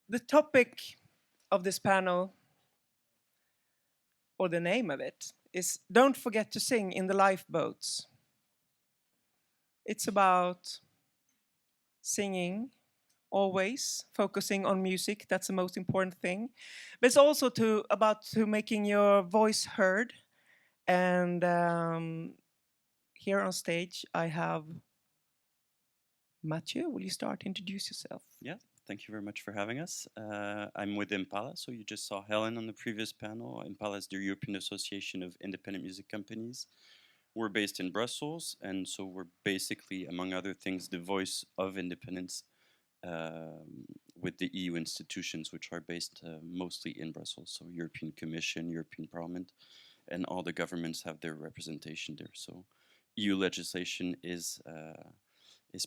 The topic of this panel, or the name of it, is Don't Forget to Sing in the Lifeboats. It's about singing, always focusing on music. That's the most important thing. But it's also about making your voice heard. And here on stage, I have Matthieu. Will you start? Introduce yourself. Yeah, thank you very much for having us. I'm with IMPALA, so you just saw Helen on the previous panel. IMPALA is the European Association of Independent Music Companies. We're based in Brussels, and so we're basically, among other things, the voice of independence with the EU institutions, which are based mostly in Brussels, so European Commission, European Parliament, and all the governments have their representation there. So EU legislation is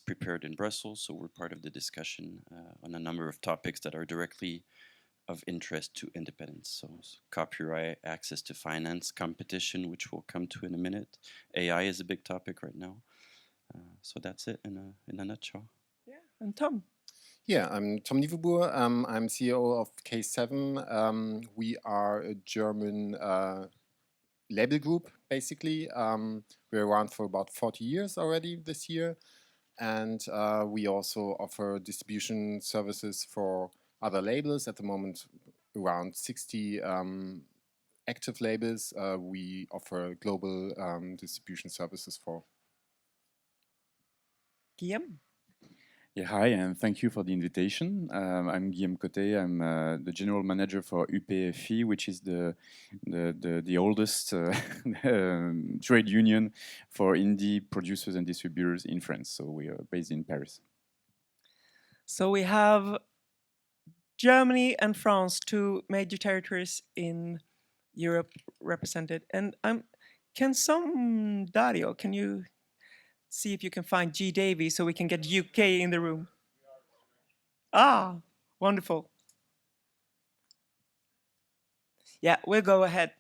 prepared in Brussels, so we're part of the discussion on a number of topics that are directly of interest to independence. So copyright, access to finance, competition, which we'll come to in a minute. AI is a big topic right now. So that's it in a nutshell. Yeah, and Tom. Yeah, I'm Tom Nieuweboer. I'm CEO of K7. We are a German label group, basically. We're around for about 40 years already this year. And we also offer distribution services for other labels. At the moment, around 60 active labels we offer global distribution services for. Guilhem. Yeah, hi, and thank you for the invitation. I'm Guilhem Cottet. I'm the general manager for UPFI, which is the oldest trade union for indie producers and distributors in France. So we are based in Paris. So we have Germany and France, two major territories in Europe represented. And Dario, can you see if you can find G. Davy so we can get UK in the room? Ah, wonderful. Yeah, we'll go ahead.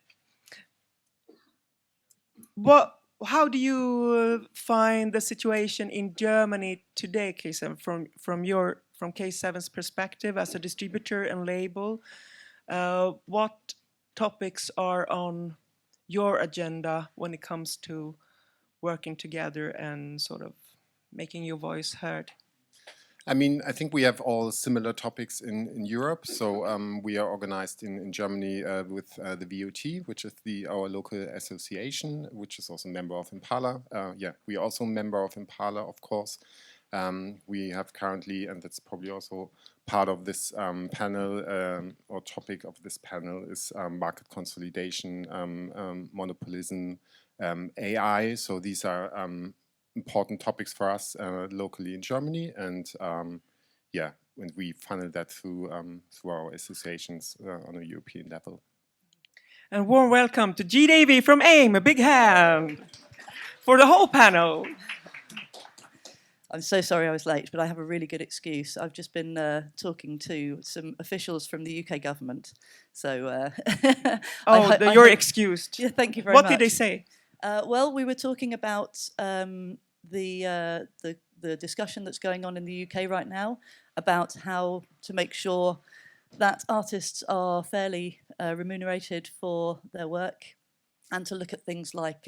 How do you find the situation in Germany today, K7, from K7's perspective as a distributor and label? What topics are on your agenda when it comes to working together and sort of making your voice heard? I mean, I think we have all similar topics in Europe. So we are organized in Germany with the VOT, which is our local association, which is also a member of IMPALA. Yeah, we are also a member of IMPALA, of course. We have currently, and that's probably also part of this panel or topic of this panel, is market consolidation, monopolism, AI. So these are important topics for us locally in Germany, and yeah, when we funnel that through our associations on a European level. And warm welcome to G. Davy from AIM, a big hand for the whole panel. I'm so sorry I was late, but I have a really good excuse. I've just been talking to some officials from the UK government. So you're excused. Yeah, thank you very much. What did they say? Well, we were talking about the discussion that's going on in the UK right now about how to make sure that artists are fairly remunerated for their work, and to look at things like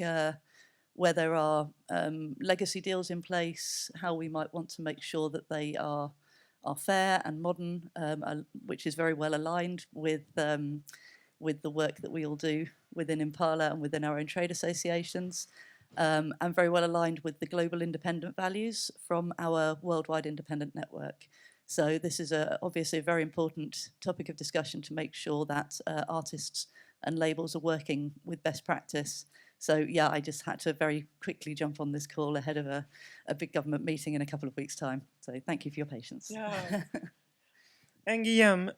where there are legacy deals in place, how we might want to make sure that they are fair and modern, which is very well aligned with the work that we all do within IMPALA and within our own trade associations, and very well aligned with the global independent values from our worldwide independent network. So this is obviously a very important topic of discussion to make sure that artists and labels are working with best practice. So yeah, I just had to very quickly jump on this call ahead of a big government meeting in a couple of weeks' time. So thank you for your patience. Yeah. And Guilhem,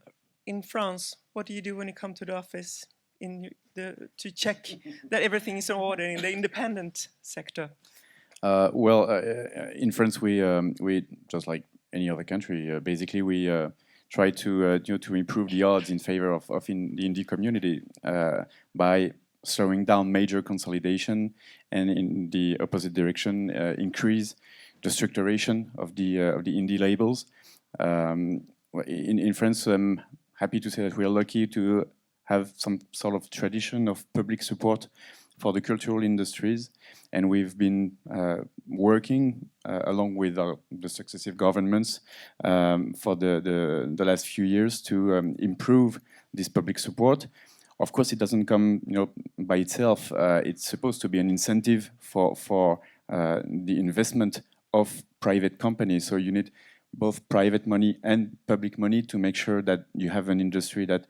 in France, what do you do when you come to the office to check that everything is in order in the independent sector? Well, in France, we just like any other country, basically we try to improve the odds in favor of the indie community by slowing down major consolidation, and in the opposite direction, increase the structuration of the indie labels. in France, I'm happy to say that we are lucky to have some sort of tradition of public support for the cultural industries, and we've been working along with the successive governments for the last few years to improve this public support. Of course, it doesn't come, by itself. It's supposed to be an incentive for the investment of private companies. So you need both private money and public money to make sure that you have an industry that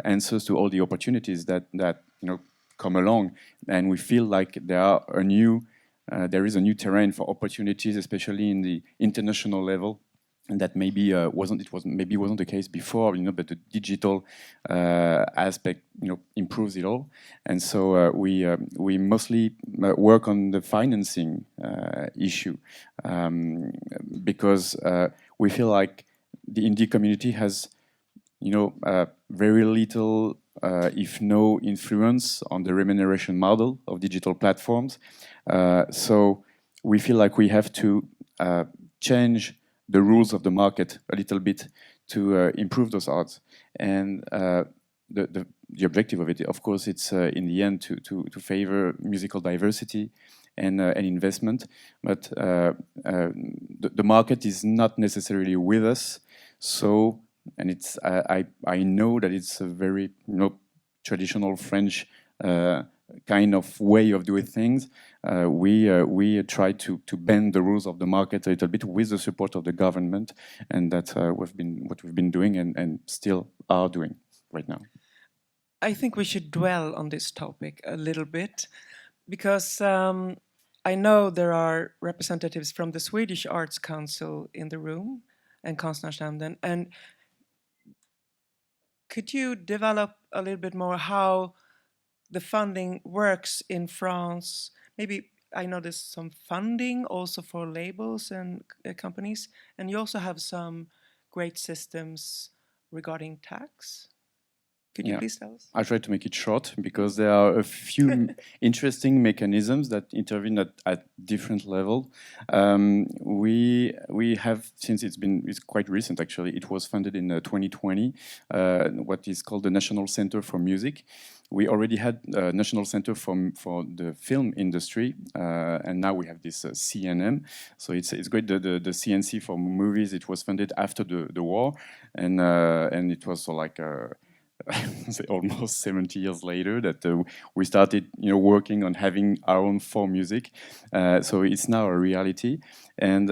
answers to all the opportunities that come along. And we feel like there is a new terrain for opportunities, especially in the international level, and that maybe wasn't the case before, but the digital aspect improves it all. And so we mostly work on the financing issue because we feel like the indie community has very little, if no influence on the remuneration model of digital platforms. So we feel like we have to change the rules of the market a little bit to improve those odds. And the objective of it, of course, it's in the end to favor musical diversity and investment. But the market is not necessarily with us. So, and it's I know that it's a very traditional French kind of way of doing things. We try to bend the rules of the market a little bit with the support of the government, and that's what we've been doing and still are doing right now. I think we should dwell on this topic a little bit because I know there are representatives from the Swedish Arts Council in the room and Konstnärsnämnden, and could you develop a little bit more how the funding works in France? Maybe I know there's some funding also for labels and companies, and you also have some great systems regarding tax. Could you please tell us? I'll try to make it short because there are a few interesting mechanisms that intervene at different levels. We have, since it's quite recent actually, it was funded in 2020, what is called the National Center for Music. We already had a National Center for the film industry, and now we have this CNM. So it's great. The CNC for movies, it was funded after the war, and it was like almost 70 years later that we started working on having our own for music. So it's now a reality, and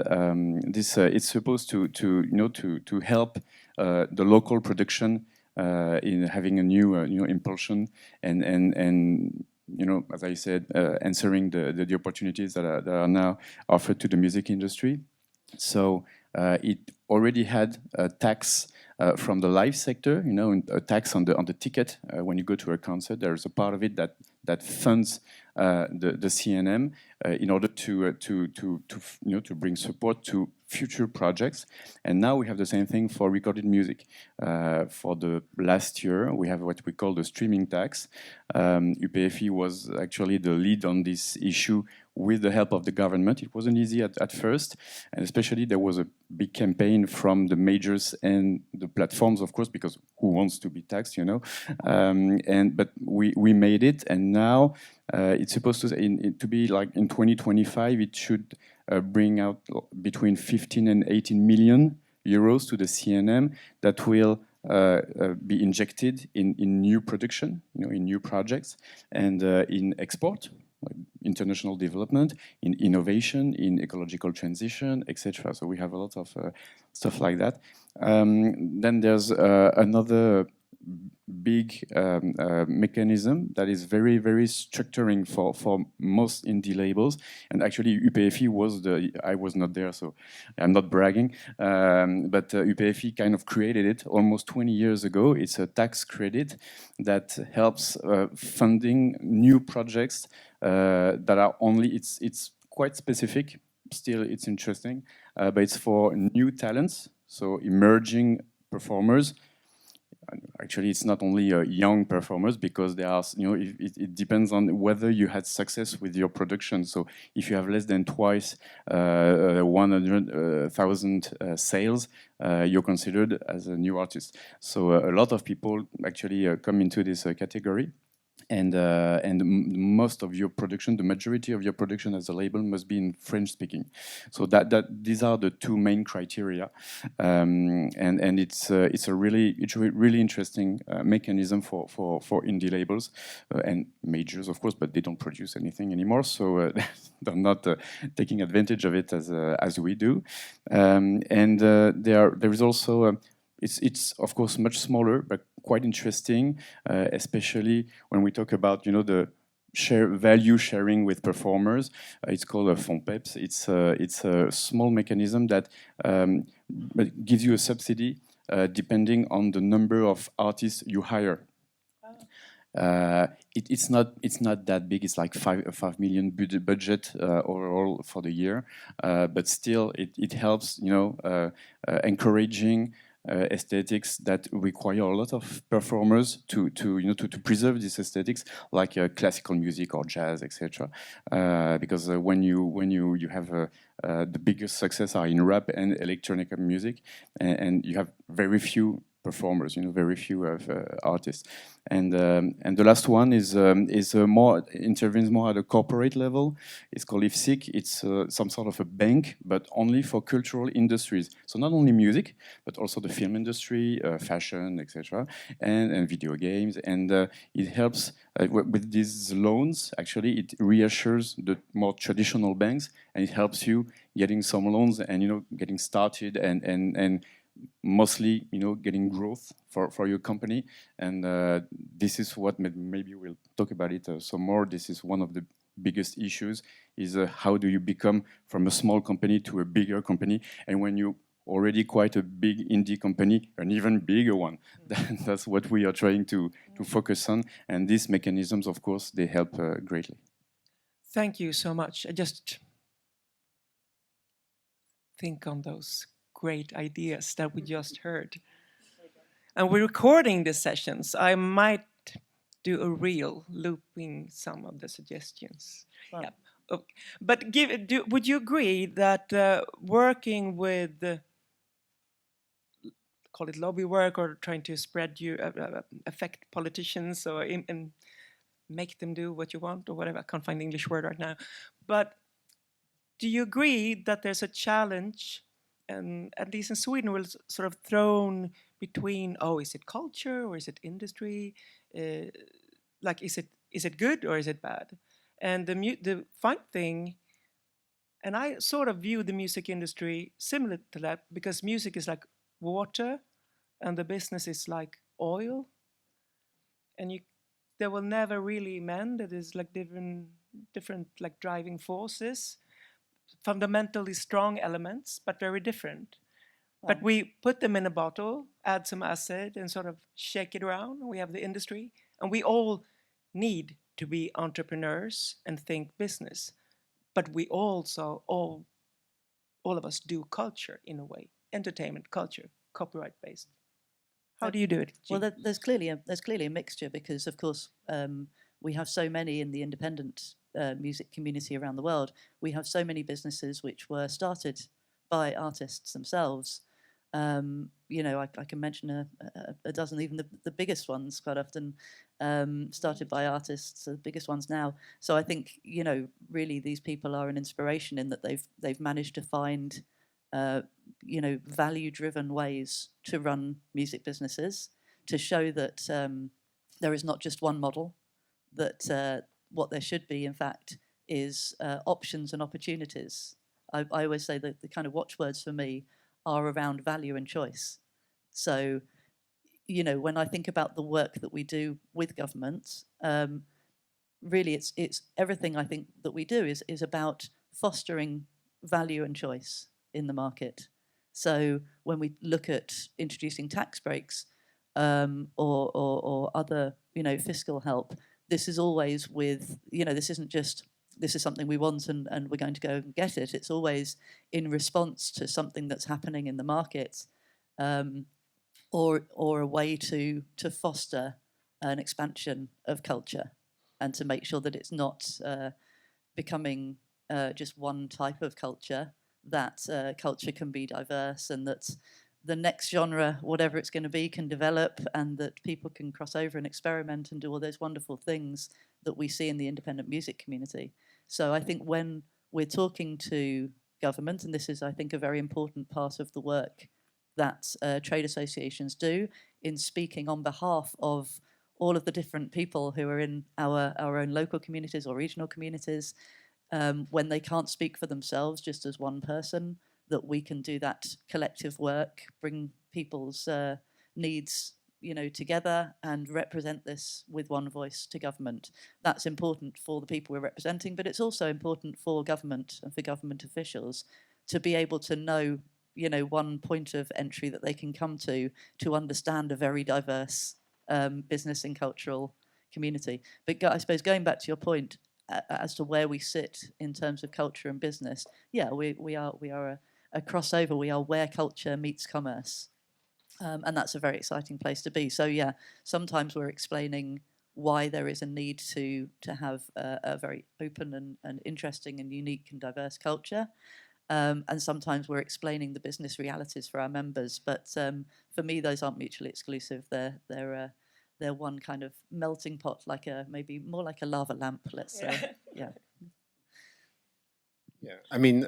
this it's supposed to help the local production in having a new impulsion and as I said, answering the opportunities that are now offered to the music industry. So it already had a tax from the live sector, a tax on the ticket when you go to a concert. There's a part of it that funds the CNM in order to bring support to future projects. And now we have the same thing for recorded music. For the last year, we have what we call the streaming tax. UPFI was actually the lead on this issue with the help of the government. It wasn't easy at first, and especially there was a big campaign from the majors and the platforms, of course, because who wants to be taxed, but we made it, and now it's supposed to be like in 2025, it should bring out between 15 and 18 million euros to the CNM that will be injected in new production, in new projects, and in export, like international development, in innovation, in ecological transition, etc. So we have a lot of stuff like that. Then there's another big mechanism that is very, very structuring for most indie labels. And actually UPFI I was not there, so I'm not bragging, but UPFI kind of created it almost 20 years ago. It's a tax credit that helps funding new projects that are only, it's quite specific, still it's interesting, but it's for new talents, so emerging performers. actually it's not only young performers, because there are, it depends on whether you had success with your production. So if you have less than twice 100,000 sales, you're considered as a new artist. So a lot of people actually come into this category. And most of your production, the majority of your production as a label must be in French speaking. So these are the two main criteria, and it's a really interesting mechanism for indie labels and majors, of course, but they don't produce anything anymore, so they're not taking advantage of it as we do. There is also it's of course much smaller, but quite interesting, especially when we talk about the value sharing with performers. It's called a FONPEPS. It's a small mechanism that gives you a subsidy depending on the number of artists you hire. It's not that big. It's like 5 million budget overall for the year, but still it helps encouraging aesthetics that require a lot of performers to preserve these aesthetics, like classical music or jazz, etc. Because when you have the biggest success are in rap and electronic music, and you have very few performers, very few artists, and the last one is more intervenes more at a corporate level. It's called IFSIC. It's some sort of a bank, but only for cultural industries. So not only music, but also the film industry, fashion, etc., and video games. And it helps with these loans. Actually, it reassures the more traditional banks, and it helps you getting some loans and getting started and mostly getting growth for your company. And this is what maybe we'll talk about it some more. This is one of the biggest issues, is how do you become from a small company to a bigger company, and when you already quite a big indie company, an even bigger one. That's what we are trying to focus on, and these mechanisms, of course, they help greatly. Thank you so much. I just think on those great ideas that we just heard. And we're recording the sessions. I might do a reel looping some of the suggestions. Wow. Yeah. Okay. But would you agree that working with, call it lobby work, or trying to spread affect politicians or make them do what you want or whatever, I can't find the English word right now, but do you agree that there's a challenge, and at least in Sweden, we're sort of thrown between, is it culture or is it industry? Like, is it good or is it bad? And the fun thing, and I sort of view the music industry similar to that, because music is like water, and the business is like oil, and they will never really mend. It is like different like driving forces, fundamentally strong elements, but very different. Wow. But we put them in a bottle, add some acid, and sort of shake it around. We have the industry, and we all need to be entrepreneurs and think business. But we also, all of us, do culture in a way, entertainment, culture, copyright-based. How do you do it, Jean? Well, there's clearly a mixture, because, of course, we have so many in the independent music community around the world. We have so many businesses which were started by artists themselves. I can mention a dozen, even the biggest ones quite often started by artists, the biggest ones now. So I think, really these people are an inspiration in that they've managed to find value-driven ways to run music businesses, to show that there is not just one model, that what there should be, in fact, is options and opportunities. I always say that the kind of watchwords for me are around value and choice. So, when I think about the work that we do with governments, really it's everything I think that we do is about fostering value and choice in the market. So when we look at introducing tax breaks or other fiscal help, this is always with this isn't just this is something we want and we're going to go and get it. It's always in response to something that's happening in the market. or a way to foster an expansion of culture and to make sure that it's not becoming just one type of culture, that culture can be diverse and that the next genre, whatever it's going to be, can develop and that people can cross over and experiment and do all those wonderful things that we see in the independent music community. So I think when we're talking to government, and this is, I think, a very important part of the work that trade associations do in speaking on behalf of all of the different people who are in our own local communities or regional communities, when they can't speak for themselves just as one person, that we can do that collective work, bring people's needs, together and represent this with one voice to government. That's important for the people we're representing, but it's also important for government and for government officials to be able to know, one point of entry that they can come to understand a very diverse business and cultural community. But I suppose going back to your point as to where we sit in terms of culture and business, yeah, we are a crossover. We are where culture meets commerce. And that's a very exciting place to be. So yeah, sometimes we're explaining why there is a need to have a very open and interesting and unique and diverse culture. And sometimes we're explaining the business realities for our members. But for me, those aren't mutually exclusive. They're one kind of melting pot, maybe more like a lava lamp, let's say. Yeah. Yeah, I mean,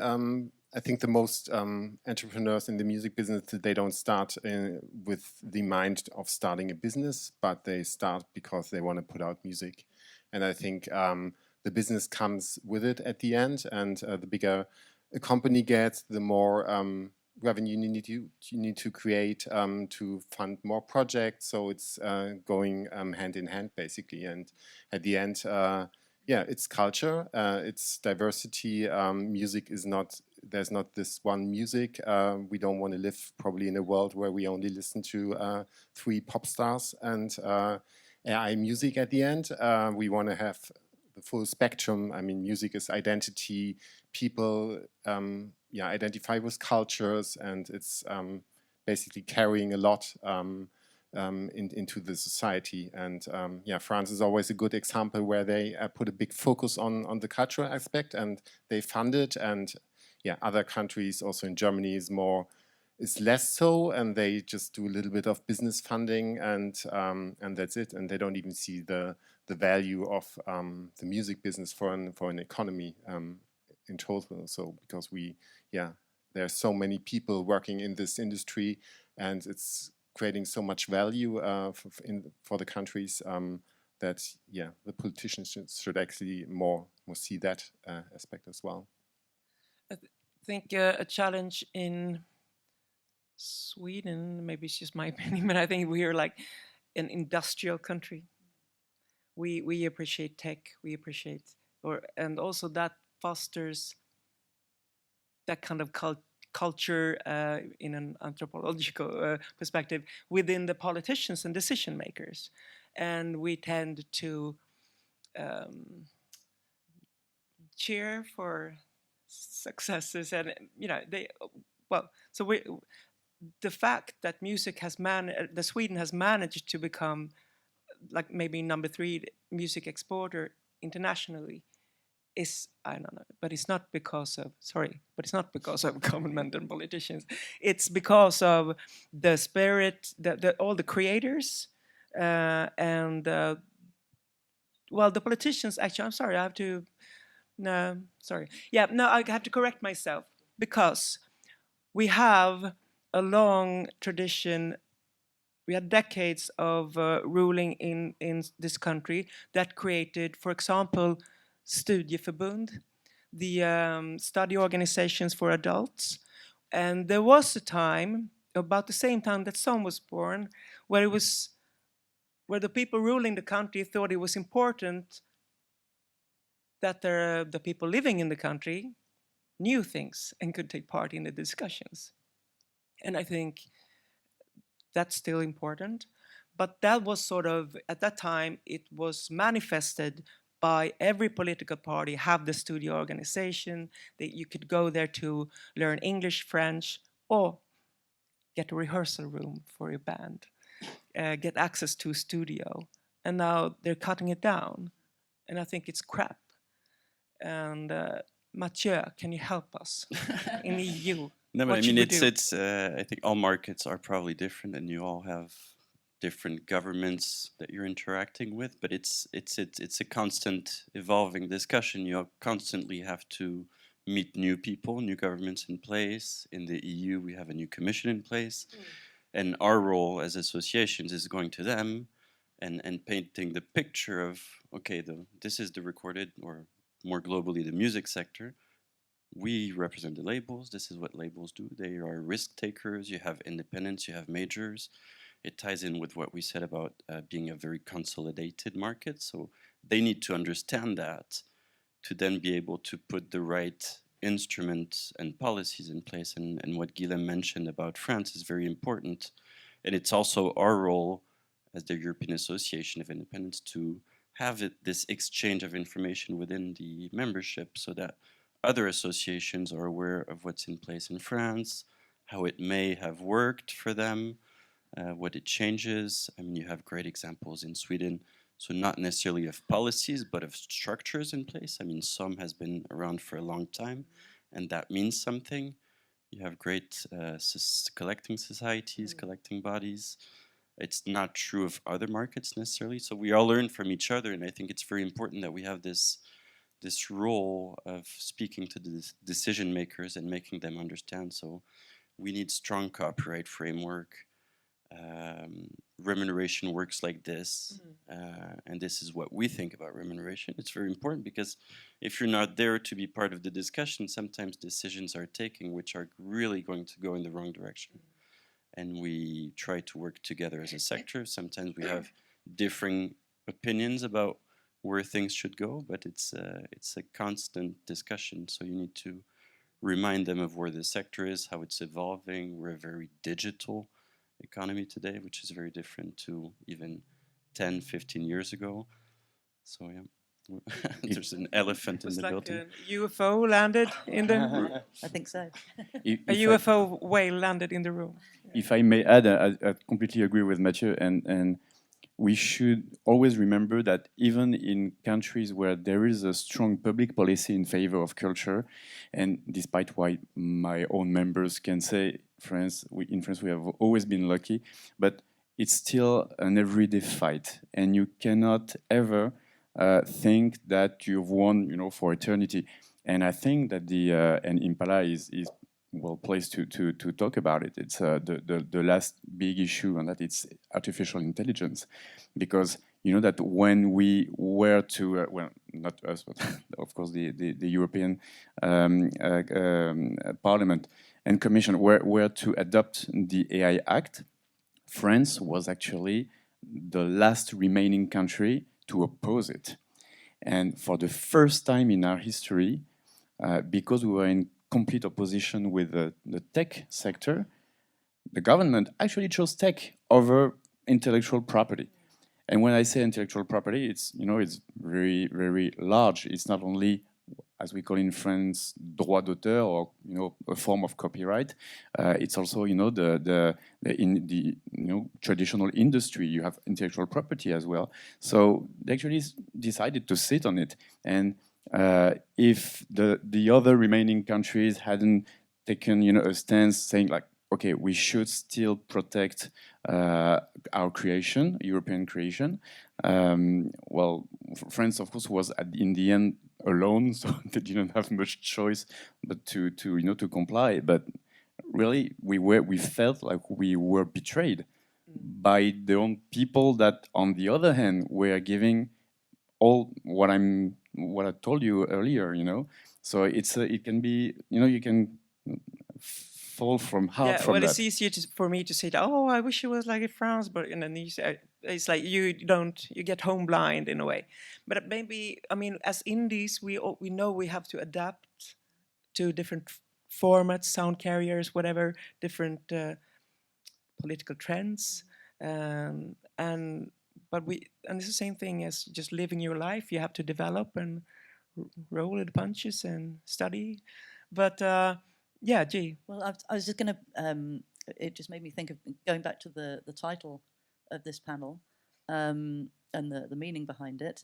I think the most entrepreneurs in the music business, they don't start with the mind of starting a business, but they start because they want to put out music. And I think the business comes with it at the end, and the bigger a company gets, the more revenue you need to create to fund more projects. So it's going hand in hand, basically. And at the end, yeah, it's culture, it's diversity. Music is not, there's not this one music. We don't want to live probably in a world where we only listen to 3 pop stars and AI music at the end. We want to have the full spectrum. I mean, music is identity. People identify with cultures, and it's basically carrying a lot into the society. And France is always a good example where they put a big focus on the cultural aspect, and they fund it. And other countries, also in Germany, is less so, and they just do a little bit of business funding, and that's it. And they don't even see the value of the music business for an economy in total. So because there are so many people working in this industry, and it's creating so much value for the countries that the politicians should actually more see that aspect as well. I think a challenge in Sweden, maybe it's just my opinion, but I think we are like an industrial country. We appreciate tech, and also that fosters that kind of culture in an anthropological perspective within the politicians and decision makers, and we tend to cheer for successes, and the fact that Sweden has managed to become like maybe number 3 music exporter internationally is, I don't know, but it's not because of government and politicians. It's because of the spirit, all the creators, and the politicians. Actually, I'm sorry, I have to correct myself, because we have a long tradition. We had decades of ruling in this country that created, for example, Studieförbund, the study organizations for adults. And there was a time, about the same time that SOM was born, where the people ruling the country thought it was important that the people living in the country knew things and could take part in the discussions. And I think that's still important. But that was sort of, at that time, it was manifested by every political party have the studio organization, that you could go there to learn English, French, or get a rehearsal room for your band, get access to a studio, and now they're cutting it down, and I think it's crap. And Matthieu, can you help us in EU? No, but What I should mean, we do? I think all markets are probably different, and you all have different governments that you're interacting with. But it's a constant evolving discussion. You constantly have to meet new people, new governments in place. In the EU, we have a new commission in place, and our role as associations is going to them and painting the picture of, okay, this is the recorded, or more globally, the music sector. We represent the labels. This is what labels do. They are risk takers. You have independents, you have majors. It ties in with what we said about being a very consolidated market. So they need to understand that to then be able to put the right instruments and policies in place. And what Guilhem mentioned about France is very important. And it's also our role as the European Association of Independents to have this exchange of information within the membership, so that other associations are aware of what's in place in France, how it may have worked for them, what it changes. I mean, you have great examples in Sweden, so not necessarily of policies, but of structures in place. I mean, SOM has been around for a long time, and that means something. You have great collecting societies, collecting bodies. It's not true of other markets necessarily, so we all learn from each other, and I think it's very important that we have this role of speaking to the decision makers and making them understand. So we need strong copyright framework. Remuneration works like this, and this is what we think about remuneration. It's very important because if you're not there to be part of the discussion, sometimes decisions are taken which are really going to go in the wrong direction. And we try to work together as a sector. Sometimes we have differing opinions about where things should go, but it's a constant discussion. So you need to remind them of where the sector is, how it's evolving. We're a very digital economy today, which is very different to even 10, 15 years ago. So yeah, there's an elephant in the building. A UFO landed in the I think so. a UFO whale landed in the room. If I may add, I completely agree with Matthieu, and we should always remember that even in countries where there is a strong public policy in favor of culture, and despite what my own members can say, in France we have always been lucky, but it's still an everyday fight, and you cannot ever think that you've won, for eternity. And I think that and IMPALA is well placed to talk about it. It's the last big issue, and that it's artificial intelligence, because you know that when we were to well, not us, but of course the European Parliament and Commission were to adopt the AI Act, France was actually the last remaining country to oppose it, and for the first time in our history, because we were in complete opposition with the tech sector, the government actually chose tech over intellectual property. And when I say intellectual property, it's it's very, very large. It's not only, as we call in France, droit d'auteur, or a form of copyright. It's also in the traditional industry. You have intellectual property as well. So they actually decided to sit on it. And if the other remaining countries hadn't taken a stance saying like, okay, we should still protect our creation, European creation. Well, France, of course, was in the end alone, so they didn't have much choice but to comply. But really, we felt like we were betrayed by their own people that, on the other hand, were giving all what I told you earlier. So it can be you can fall from hard from well, that. it's easier for me to say, oh, I wish it was like in France, but then it's like you get home blind in a way. But maybe, I mean, as indies, we know we have to adapt to different formats, sound carriers, whatever, different political trends, and it's the same thing as just living your life. You have to develop and roll with the punches and study, but. Yeah, G. Well, I was just going to it just made me think of going back to the title of this panel and the meaning behind it.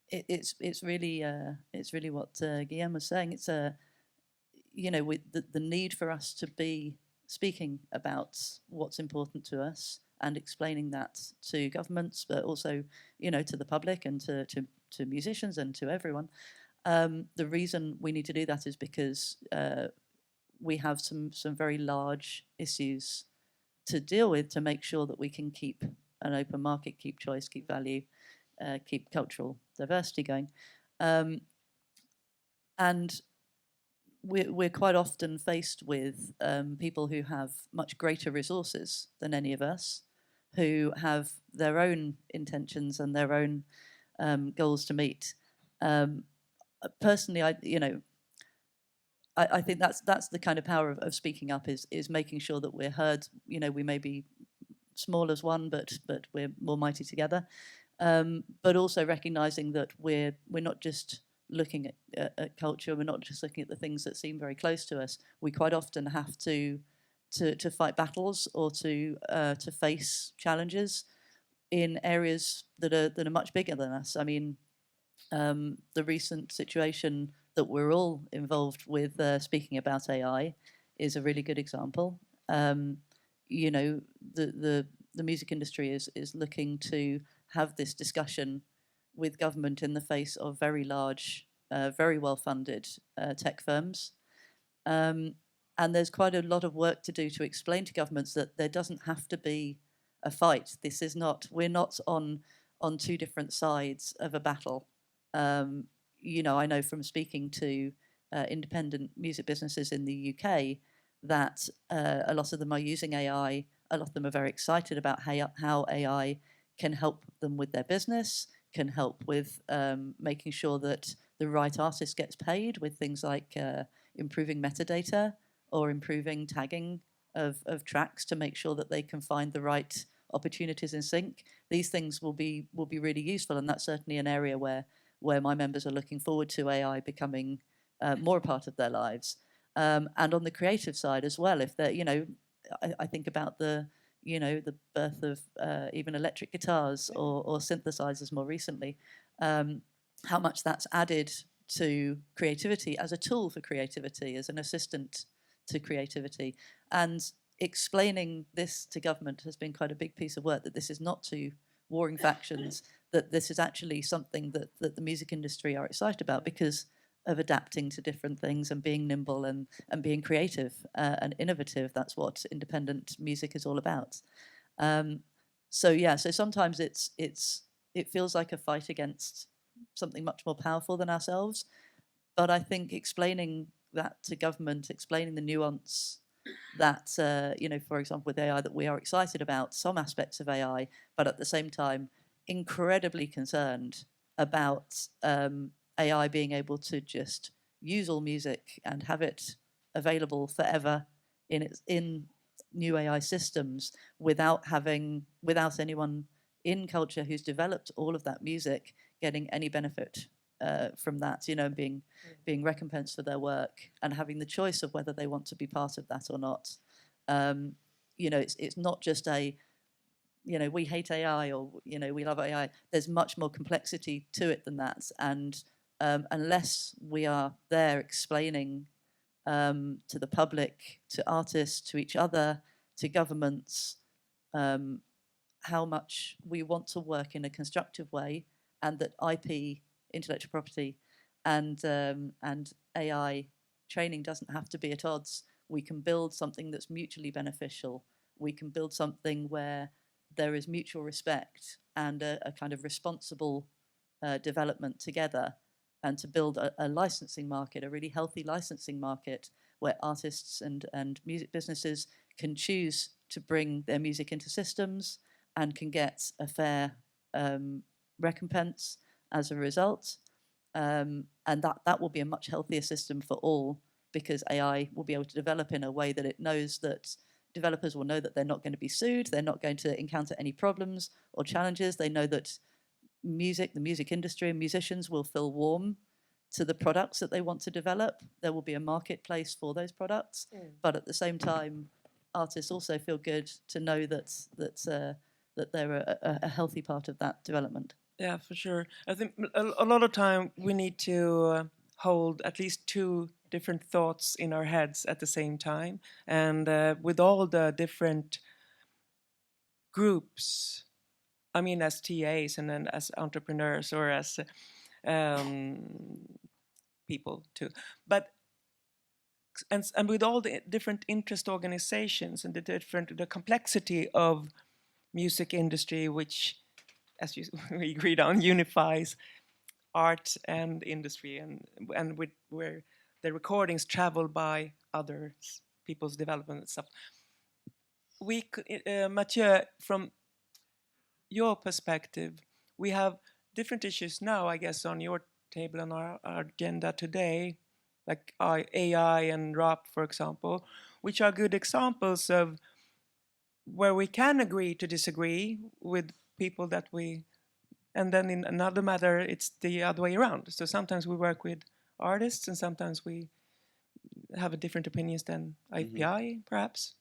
It's really what Guilhem was saying. It's with the need for us to be speaking about what's important to us and explaining that to governments, but also to the public and to musicians and to everyone. The reason we need to do that is because we have some very large issues to deal with to make sure that we can keep an open market, keep choice, keep value, keep cultural diversity going. And we're quite often faced with people who have much greater resources than any of us, who have their own intentions and their own goals to meet. Personally, I think that's the kind of power of speaking up, is making sure that we're heard. We may be small as one, but we're more mighty together. But also recognizing that we're not just looking at culture. We're not just looking at the things that seem very close to us. We quite often have to fight battles or to face challenges in areas that are much bigger than us. I mean, the recent situation that we're all involved with, speaking about AI, is a really good example. The music industry is looking to have this discussion with government in the face of very large, very well-funded tech firms. And there's quite a lot of work to do to explain to governments that there doesn't have to be a fight. We're not on two different sides of a battle. I know from speaking to independent music businesses in the UK that a lot of them are using AI. A lot of them are very excited about how AI can help them with their business, can help with making sure that the right artist gets paid with things like improving metadata or improving tagging of tracks to make sure that they can find the right opportunities in sync. These things will be really useful, and that's certainly an area where my members are looking forward to AI becoming more a part of their lives. And on the creative side as well, if they're, I think about the birth of even electric guitars or synthesizers more recently, how much that's added to creativity as a tool for creativity, as an assistant to creativity. And explaining this to government has been quite a big piece of work, that this is not two warring factions, that this is actually something that the music industry are excited about because of adapting to different things and being nimble and being creative and innovative. That's what independent music is all about. So sometimes it feels like a fight against something much more powerful than ourselves. But I think explaining that to government, explaining the nuance that, for example, with AI, that we are excited about some aspects of AI, but at the same time, incredibly concerned about AI being able to just use all music and have it available forever in new AI systems without anyone in culture who's developed all of that music getting any benefit from that, and being recompensed for their work and having the choice of whether they want to be part of that or not. It's not just we hate AI or we love AI. There's much more complexity to it than that, and unless we are there explaining to the public, to artists, to each other, to governments, how much we want to work in a constructive way, and that IP, intellectual property, and AI training doesn't have to be at odds. We can build something that's mutually beneficial. We can build something where there is mutual respect and a kind of responsible development together, and to build a licensing market, a really healthy licensing market where artists and music businesses can choose to bring their music into systems and can get a fair recompense as a result. And that will be a much healthier system for all, because AI will be able to develop in a way that it knows that developers will know that they're not going to be sued, they're not going to encounter any problems or challenges. They know that the music industry and musicians will feel warm to the products that they want to develop. There will be a marketplace for those products, but at the same time, artists also feel good to know that they're a healthy part of that development. Yeah, for sure. I think a lot of time we need to hold at least two different thoughts in our heads at the same time, and with all the different groups, I mean, as TAs and then as entrepreneurs or as people too, but and with all the different interest organizations and the complexity of music industry, which, as we agreed on, unifies art and industry, and with where the recordings travel by others, people's development and stuff. We could, Matthieu, from your perspective, we have different issues now, I guess, on your table on our agenda today, like AI and RAAP, for example, which are good examples of where we can agree to disagree with people that we, and then in another matter, it's the other way around. So sometimes we work with artists and sometimes we have different opinions than IPI, perhaps.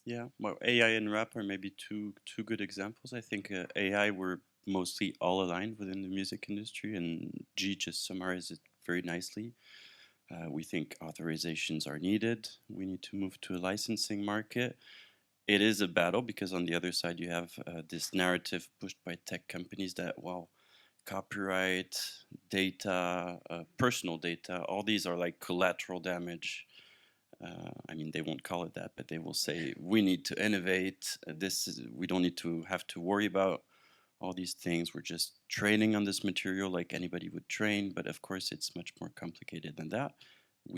Yeah, well, AI and RAAP are maybe two good examples. I think AI, we're mostly all aligned within the music industry, and G just summarized it very nicely. We think authorizations are needed. We need to move to a licensing market. It is a battle because on the other side you have this narrative pushed by tech companies that, well, copyright, data, personal data, all these are like collateral damage. I mean, they won't call it that, but they will say, we need to innovate. We don't need to have to worry about all these things. We're just training on this material like anybody would train. But of course, it's much more complicated than that. I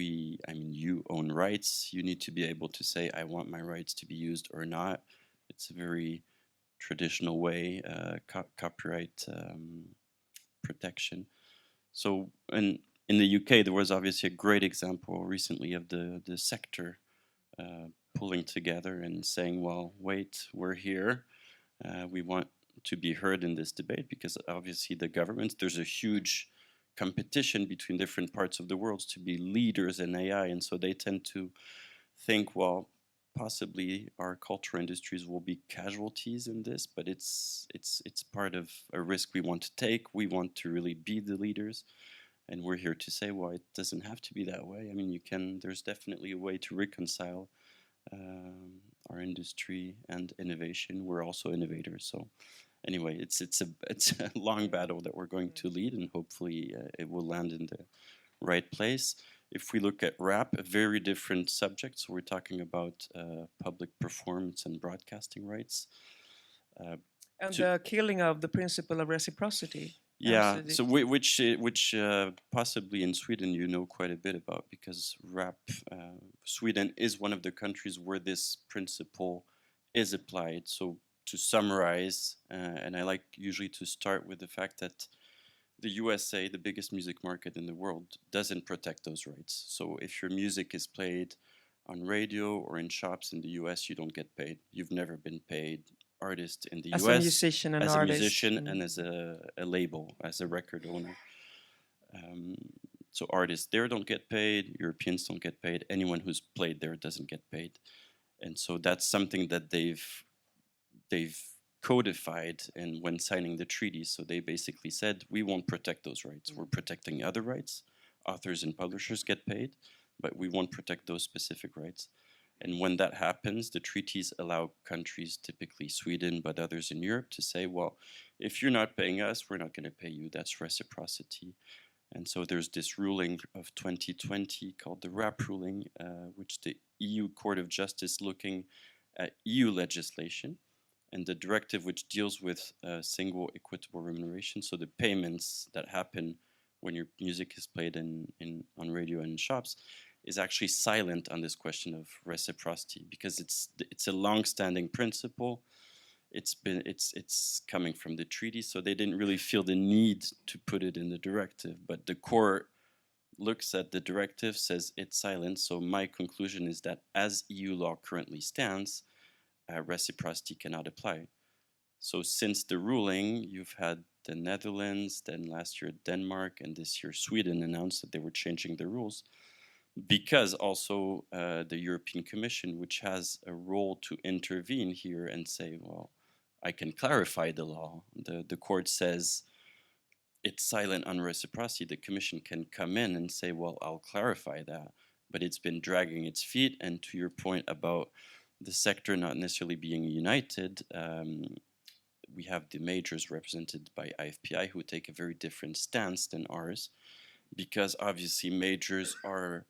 mean, you own rights. You need to be able to say, I want my rights to be used or not. It's a very traditional way, copyright protection. So, and in the UK, there was obviously a great example recently of the sector pulling together and saying, well, wait, we're here. We want to be heard in this debate because obviously the governments, there's a huge competition between different parts of the world to be leaders in AI. And so they tend to think, well, possibly our culture industries will be casualties in this, but it's part of a risk we want to take. We want to really be the leaders. And we're here to say, well, it doesn't have to be that way. I mean, there's definitely a way to reconcile our industry and innovation. We're also innovators. So anyway, it's a long battle that we're going to lead, and hopefully it will land in the right place. If we look at RAAP, a very different subject. So we're talking about public performance and broadcasting rights. And the killing of the principle of reciprocity. Yeah, so which possibly in Sweden you know quite a bit about, because RAAP, Sweden is one of the countries where this principle is applied. So to summarize, and I like usually to start with the fact that the USA, the biggest music market in the world, doesn't protect those rights. So if your music is played on radio or in shops in the US, you don't get paid. You've never been paid. Artist in the as US, a musician and as artist. a musician and as a label, as a record owner. So artists there don't get paid, Europeans don't get paid, anyone who's played there doesn't get paid. And so that's something that they've codified and when signing the treaty. So they basically said, we won't protect those rights. We're protecting other rights. Authors and publishers get paid, but we won't protect those specific rights. And when that happens, the treaties allow countries, typically Sweden, but others in Europe, to say, well, if you're not paying us, we're not going to pay you. That's reciprocity. And so there's this ruling of 2020 called the RAAP ruling, which the EU Court of Justice looking at EU legislation and the directive which deals with single equitable remuneration. So the payments that happen when your music is played on radio and in shops is actually silent on this question of reciprocity, because it's a long-standing principle. It's coming from the treaty, so they didn't really feel the need to put it in the directive. But the court looks at the directive, says it's silent. So my conclusion is that as EU law currently stands, reciprocity cannot apply. So since the ruling, you've had the Netherlands, then last year Denmark, and this year Sweden announced that they were changing the rules, because also the European Commission, which has a role to intervene here and say, well, I can clarify the law. The court says it's silent on reciprocity. The Commission can come in and say, well, I'll clarify that. But it's been dragging its feet. And to your point about the sector not necessarily being united, we have the majors represented by IFPI who take a very different stance than ours, because obviously majors are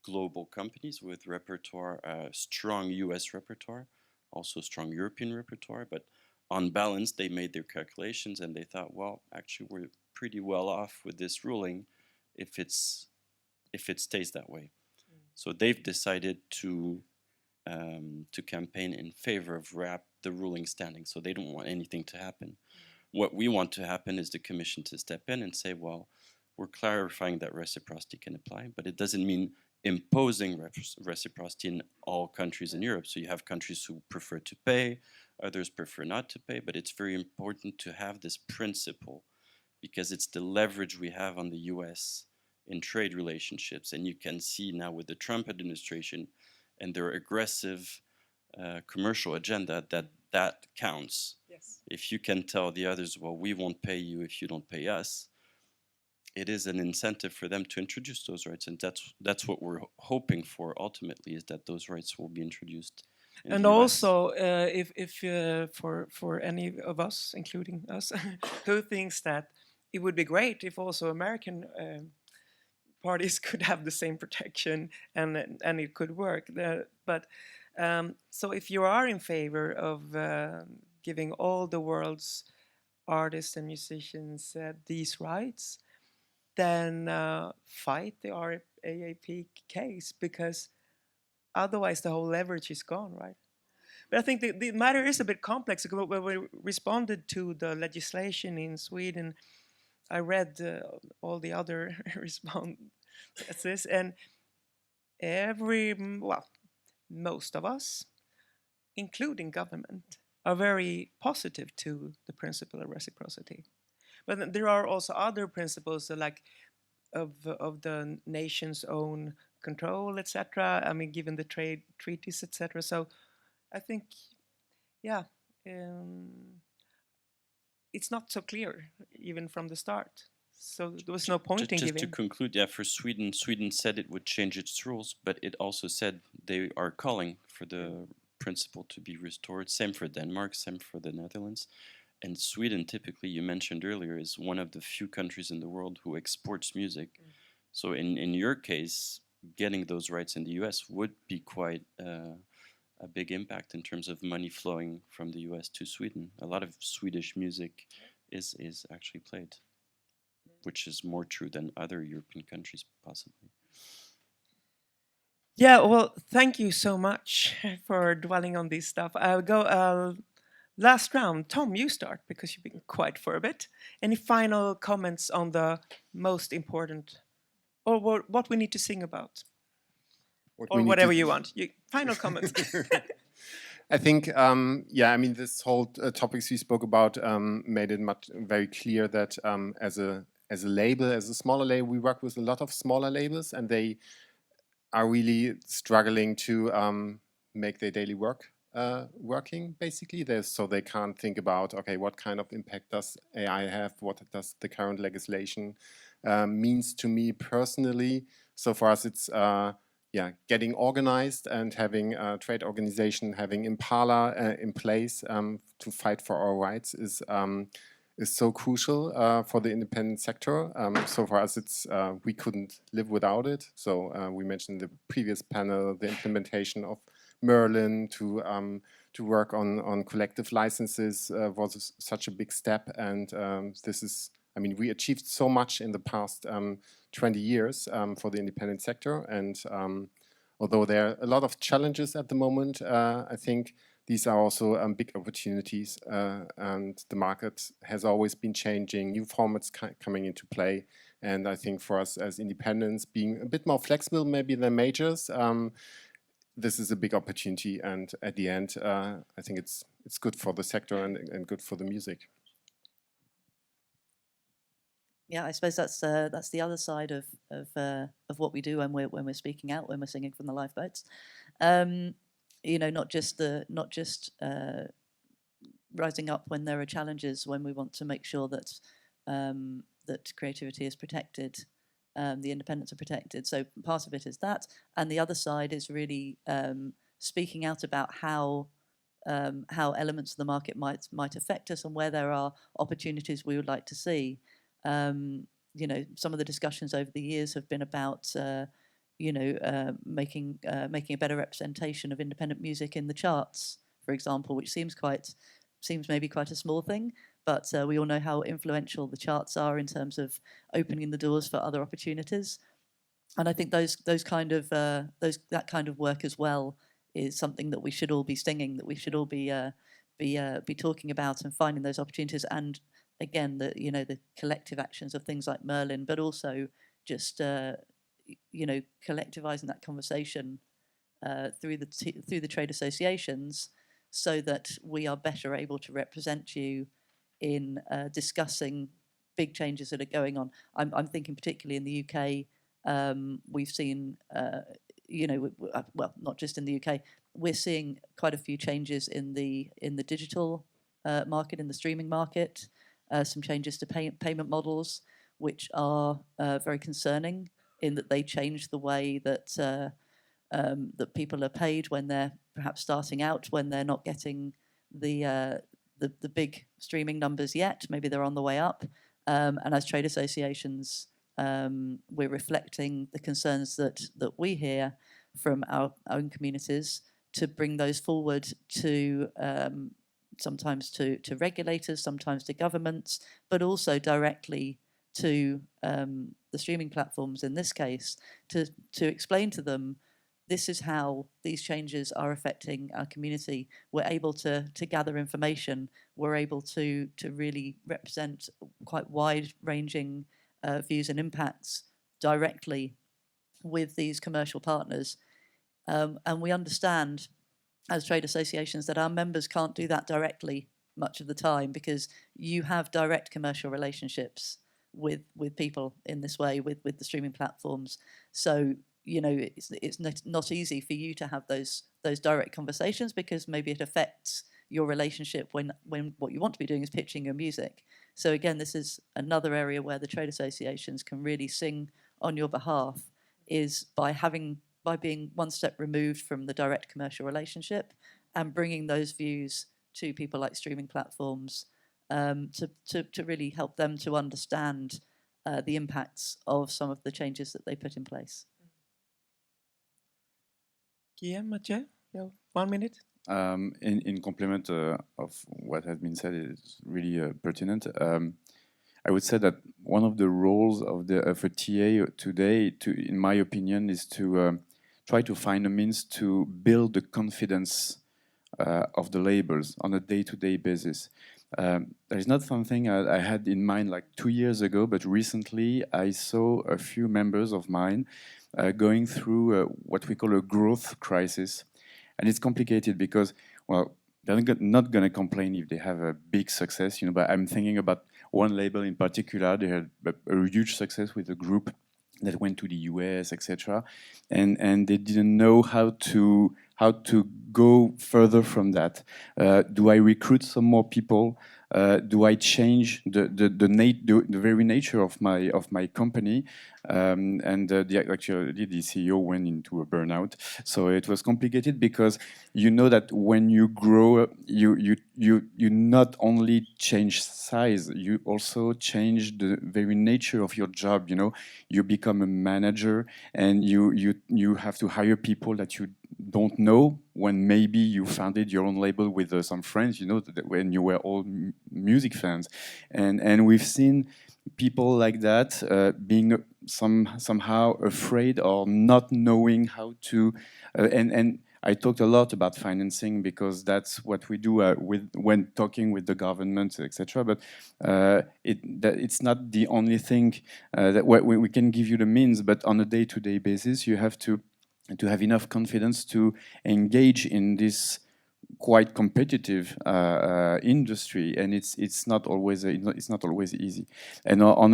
global companies with repertoire, strong US repertoire, also strong European repertoire, but on balance they made their calculations and they thought, well, actually we're pretty well off with this ruling if it stays that way. So they've decided to campaign in favor of RAAP, the ruling standing. So they don't want anything to happen. What we want to happen is the Commission to step in and say, well, we're clarifying that reciprocity can apply, but it doesn't mean imposing reciprocity in all countries in Europe. So you have countries who prefer to pay, others prefer not to pay, but it's very important to have this principle because it's the leverage we have on the US in trade relationships. And you can see now with the Trump administration and their aggressive commercial agenda that counts. Yes. If you can tell the others, well, we won't pay you if you don't pay us, it is an incentive for them to introduce those rights, and that's what we're hoping for ultimately, is that those rights will be introduced. And also, if for any of us, including us, who thinks that it would be great if also American parties could have the same protection and it could work. So if you are in favor of giving all the world's artists and musicians these rights, then fight the RAAP case, because otherwise the whole leverage is gone, right? But I think the matter is a bit complex. When we responded to the legislation in Sweden, I read all the other responses, and most of us, including government, are very positive to the principle of reciprocity. But there are also other principles, like of the nation's own control, etc. I mean, given the trade treaties, etc. So I think, yeah, it's not so clear even from the start. So there was no point in giving. Just to conclude, yeah, for Sweden said it would change its rules, but it also said they are calling for the principle to be restored. Same for Denmark, same for the Netherlands. And Sweden, typically, you mentioned earlier, is one of the few countries in the world who exports music. So in your case, getting those rights in the US would be quite a big impact in terms of money flowing from the US to Sweden. A lot of Swedish music is actually played, which is more true than other European countries, possibly. Yeah, well, thank you so much for dwelling on this stuff. I'll go last round. Tom, you start, because you've been quiet for a bit. Any final comments on the most important, or what we need to sing about? Or whatever you want. Final comments. I think, yeah, I mean, this whole topics we spoke about made it very clear that as a label, as a smaller label, we work with a lot of smaller labels, and they are really struggling to make their daily work working, basically. So they can't think about, okay, what kind of impact does AI have? What does the current legislation means to me personally? So for us, it's yeah, getting organized and having a trade organization, having IMPALA in place to fight for our rights is so crucial for the independent sector. So for us, it's we couldn't live without it. So we mentioned the previous panel, the implementation of Merlin to work on collective licenses was such a big step, and this is, I mean, we achieved so much in the past 20 years for the independent sector, and although there are a lot of challenges at the moment, I think these are also big opportunities, and the market has always been changing, new formats coming into play, and I think for us as independents, being a bit more flexible maybe than majors, this is a big opportunity, and at the end, I think it's good for the sector and good for the music. Yeah, I suppose that's the other side of what we do when we're speaking out, when we're singing from the lifeboats. You know, not just rising up when there are challenges, when we want to make sure that that creativity is protected, the independents are protected. So part of it is that, and the other side is really speaking out about how elements of the market might affect us and where there are opportunities we would like to see. You know, some of the discussions over the years have been about you know, making a better representation of independent music in the charts, for example, which seems maybe quite a small thing, but we all know how influential the charts are in terms of opening the doors for other opportunities. And I think that kind of work as well is something that we should all be singing, that we should all be talking about and finding those opportunities. And again, the collective actions of things like Merlin, but also just you know, collectivizing that conversation through the trade associations, so that we are better able to represent you in discussing big changes that are going on. I'm thinking particularly in the UK. We've seen, you know, well, not just in the UK. We're seeing quite a few changes in the digital market, in the streaming market. Some changes to payment models, which are very concerning, in that they change the way that that people are paid when they're perhaps starting out, when they're not getting the big streaming numbers yet. Maybe they're on the way up. And as trade associations, we're reflecting the concerns that we hear from our own communities, to bring those forward to sometimes to regulators, sometimes to governments, but also directly to the streaming platforms in this case, to explain to them, this is how these changes are affecting our community. We're able to gather information. We're able to really represent quite wide-ranging views and impacts directly with these commercial partners. And we understand, as trade associations, that our members can't do that directly much of the time, because you have direct commercial relationships with people in this way, with the streaming platforms. So, you know, it's not easy for you to have those direct conversations, because maybe it affects your relationship when what you want to be doing is pitching your music. So again, this is another area where the trade associations can really sing on your behalf, is by being one step removed from the direct commercial relationship and bringing those views to people like streaming platforms, to really help them to understand the impacts of some of the changes that they put in place. Guilhem, Matthieu, 1 minute. In complement of what has been said, is really pertinent. I would say that one of the roles of a TA today, in my opinion, is to try to find a means to build the confidence of the labels on a day-to-day basis. There is not something I had in mind like 2 years ago, but recently I saw a few members of mine going through what we call a growth crisis. And it's complicated because, well, they're not going to complain if they have a big success, you know, but I'm thinking about one label in particular. They had a huge success with a group that went to the US, etc. And they didn't know how to go further from that. Do I recruit some more people? Do I change the very nature of my company? Actually, the CEO went into a burnout. So it was complicated, because you know that when you grow, you not only change size, you also change the very nature of your job. You know, you become a manager, and you have to hire people that you don't know, when maybe you founded your own label with some friends, you know, when you were all music fans. And we've seen people like that being somehow afraid, or not knowing how to, and I talked a lot about financing, because that's what we do when talking with the government, etc. But it's not the only thing that we can give you the means, but on a day-to-day basis, you have to have enough confidence to engage in this quite competitive industry, and it's not always easy. And on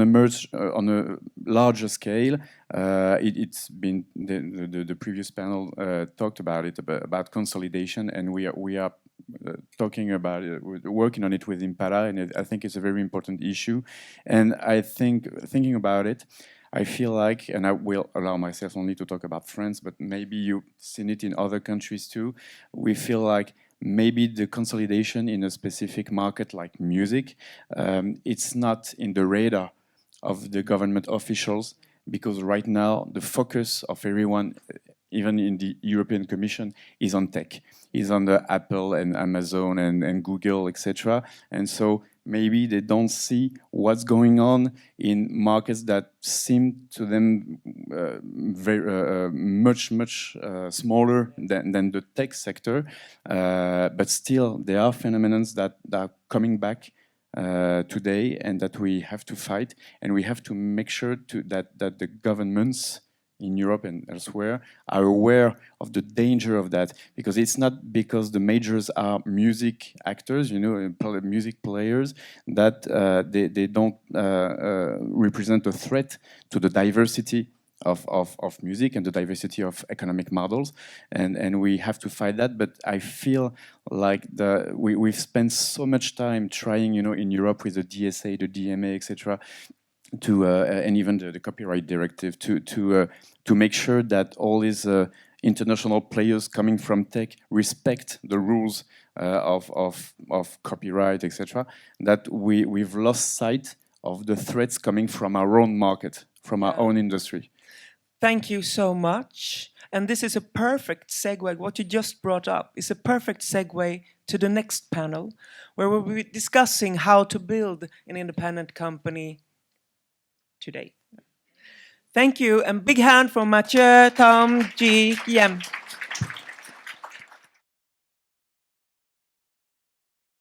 a larger scale, it's been the previous panel talked about it, about consolidation, and we are talking about it, we're working on it with IMPALA, and I think it's a very important issue. And I think, thinking about it, I feel like, and I will allow myself only to talk about France, but maybe you've seen it in other countries too, we feel like maybe the consolidation in a specific market like music, it's not in the radar of the government officials, because right now the focus of everyone, even in the European Commission, is on tech, is on the Apple and Amazon and Google, etc. And so maybe they don't see what's going on in markets that seem to them very much smaller than the tech sector, but still there are phenomena that are coming back today, and that we have to fight, and we have to make sure that the governments in Europe and elsewhere are aware of the danger of that, because it's not because the majors are music actors, you know, music players, that they don't represent a threat to the diversity of music and the diversity of economic models, and we have to fight that. But I feel like we've spent so much time trying, you know, in Europe with the DSA, the DMA, etc., to and even the copyright directive to make sure that all these international players coming from tech respect the rules of copyright, etc. That we've lost sight of the threats coming from our own market, from our own industry. Thank you so much. And this is a perfect segue. What you just brought up is a perfect segue to the next panel, where we'll be discussing how to build an independent company today. Thank you, and big hand for Matthieu, Tom, Guilhem.